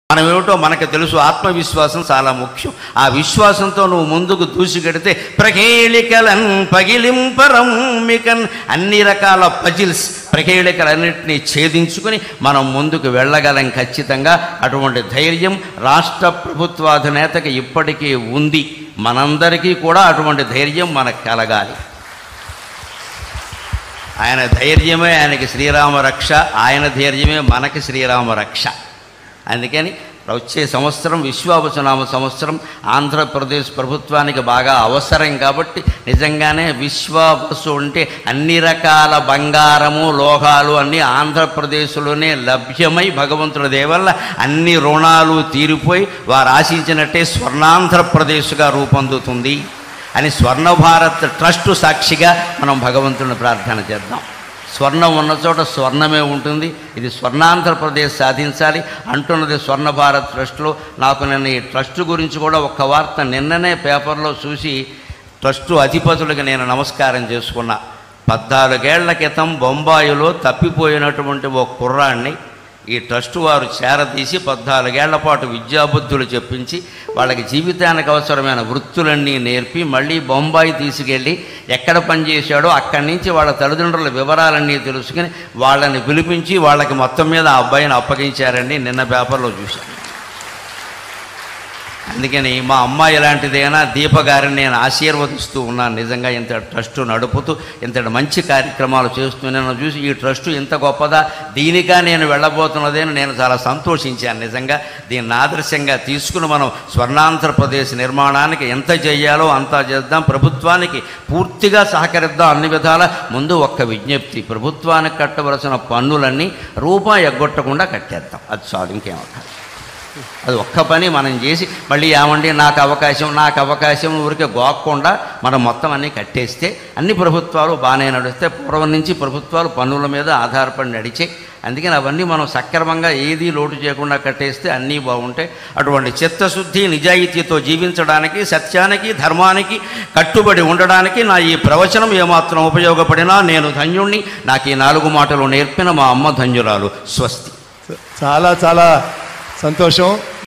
మనమేమిటో మనకు తెలుసు. ఆత్మవిశ్వాసం చాలా ముఖ్యం. ఆ విశ్వాసంతో నువ్వు ముందుకు దూసుకెడితే ప్రకేళికలన్ పగిలింపరమ్మికన్ అన్ని రకాల పజిల్స్ ప్రకేళికలన్నింటినీ ఛేదించుకుని మనం ముందుకు వెళ్ళగలం ఖచ్చితంగా. అటువంటి ధైర్యం రాష్ట్ర ప్రభుత్వాధినేతకి ఇప్పటికీ ఉంది. మనందరికీ కూడా అటువంటి ధైర్యం మనకు కలగాలి. ఆయన ధైర్యమే ఆయనకి శ్రీరామ రక్ష, ఆయన ధైర్యమే మనకి శ్రీరామ రక్ష. అందుకని వచ్చే సంవత్సరం విశ్వావసునామ సంవత్సరం ఆంధ్రప్రదేశ్ ప్రభుత్వానికి బాగా అవసరం. కాబట్టి నిజంగానే విశ్వావసు అంటే అన్ని రకాల బంగారము లోహాలు అన్నీ ఆంధ్రప్రదేశ్లోనే లభ్యమై భగవంతుడి దయ వల్ల అన్ని రుణాలు తీరిపోయి వారు ఆశించినట్టే స్వర్ణాంధ్రప్రదేశ్గా రూపొందుతుంది అని స్వర్ణ భారత్ ట్రస్ట్ సాక్షిగా మనం భగవంతుని ప్రార్థన చేద్దాం. స్వర్ణం ఉన్న చోట స్వర్ణమే ఉంటుంది. ఇది స్వర్ణాంధ్రప్రదేశ్ సాధించాలి అంటున్నది స్వర్ణ భారత్ ట్రస్ట్లో. నాకు నేను ఈ ట్రస్ట్ గురించి కూడా ఒక్క వార్త నిన్ననే పేపర్లో చూసి ట్రస్టు అధిపతులకు నేను నమస్కారం చేసుకున్నా. 14 ఏళ్ల క్రితం బొంబాయిలో తప్పిపోయినటువంటి ఓ కుర్రాన్ని ఈ ట్రస్టు వారు చేరదీసి 14 ఏళ్ల పాటు విద్యాబుద్ధులు చెప్పించి వాళ్ళకి జీవితానికి అవసరమైన వృత్తులన్నీ నేర్పి మళ్ళీ బొంబాయి తీసుకెళ్ళి ఎక్కడ పనిచేశాడో అక్కడి నుంచి వాళ్ళ తల్లిదండ్రుల వివరాలన్నీ తెలుసుకుని వాళ్ళని పిలిపించి వాళ్ళకి మొత్తం మీద ఆ అబ్బాయిని అప్పగించారండి. నిన్న పేపర్లో చూశాను. అందుకని మా అమ్మాయి ఇలాంటిదైనా దీపగారిని నేను ఆశీర్వదిస్తూ ఉన్నాను. నిజంగా ఇంత ట్రస్టు నడుపుతూ ఇంతటి మంచి కార్యక్రమాలు చేస్తూ నేను చూసి ఈ ట్రస్టు ఇంత గొప్పదా, దీనిగా నేను వెళ్ళబోతున్నదేని నేను చాలా సంతోషించాను. నిజంగా దీన్ని ఆదర్శంగా తీసుకుని మనం స్వర్ణాంధ్రప్రదేశ్ నిర్మాణానికి ఎంత చేయాలో అంతా చేద్దాం. ప్రభుత్వానికి పూర్తిగా సహకరిద్దాం అన్ని విధాల. ముందు ఒక్క విజ్ఞప్తి, ప్రభుత్వానికి కట్టవలసిన పన్నులన్నీ రూపాయి ఎగ్గొట్టకుండా కట్టేద్దాం. అది చాలు, ఇంకేమవుతుంది. అది ఒక్క పని మనం చేసి మళ్ళీ ఏమండి నాకు అవకాశం ఊరికే గోక్కుండా మనం మొత్తం అన్నీ కట్టేస్తే అన్ని ప్రభుత్వాలు బాగానే నడిస్తే. పూర్వం నుంచి ప్రభుత్వాలు పన్నుల మీద ఆధారపడి నడిచాయి. అందుకని అవన్నీ మనం సక్రమంగా ఏదీ లోటు చేయకుండా కట్టేస్తే అన్నీ బాగుంటాయి. అటువంటి చిత్తశుద్ధి నిజాయితీతో జీవించడానికి, సత్యానికి ధర్మానికి కట్టుబడి ఉండడానికి నా ఈ ప్రవచనం ఏమాత్రం ఉపయోగపడినా నేను ధన్యుణ్ణి. నాకు ఈ 4 మాటలు నేర్పిన మా అమ్మ ధన్యురాలు. స్వస్తి. చాలా చాలా సంతోషం.